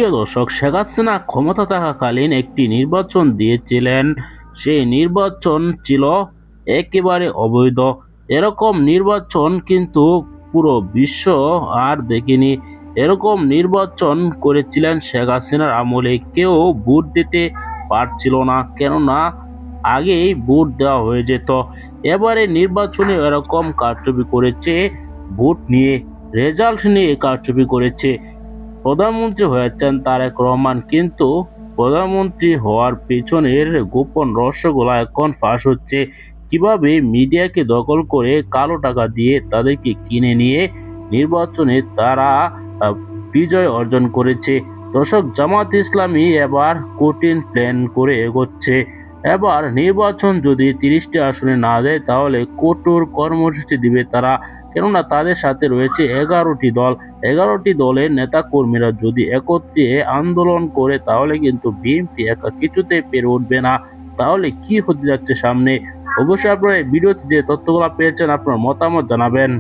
প্রিয় দর্শক, শেখ হাসিনা ক্ষমতা থাকাকালীন একটি নির্বাচন দিয়েছিলেন। সেই নির্বাচন ছিল একেবারে অবৈধ। এরকম নির্বাচন কিন্তু পুরো বিশ্ব আর দেখেনি। এরকম নির্বাচন করেছিলেন শেখ হাসিনার আমলে। কেউ ভোট দিতে পারছিল না, কেননা আগেই ভোট দেওয়া হয়ে যেত। এবারে নির্বাচনে এরকম কারচুপি করেছে, ভোট নিয়ে, রেজাল্ট নিয়ে কারচুপি করেছে। প্রধানমন্ত্রী হয়েছেন তারেক রহমান, কিন্তু প্রধানমন্ত্রী হওয়ার পেছনের গোপন রহস্যগুলো এখন ফাঁস হচ্ছে। কিভাবে মিডিয়াকে দখল করে কালো টাকা দিয়ে তাদেরকে কিনে নিয়ে নির্বাচনে তারা বিজয় অর্জন করেছে। দর্শক, জামাত ইসলামী এবার কঠিন প্ল্যান করে এগোচ্ছে। এবার নির্বাচন যদি 30টি আসনে না দেয় তাহলে কঠোর কর্মসূচি দিবে তারা, কেননা তাদের সাথে রয়েছে 11টি দল। 11টি দলের নেতাকর্মীরা যদি একত্রে আন্দোলন করে তাহলে কিন্তু বিএনপি একা কিছুতেই পেরে উঠবে না। তাহলে কি হতে যাচ্ছে সামনে? অবশ্যই আপনারা এই ভিডিওতে যে তথ্যগুলো পেয়েছেন আপনার মতামত জানাবেন।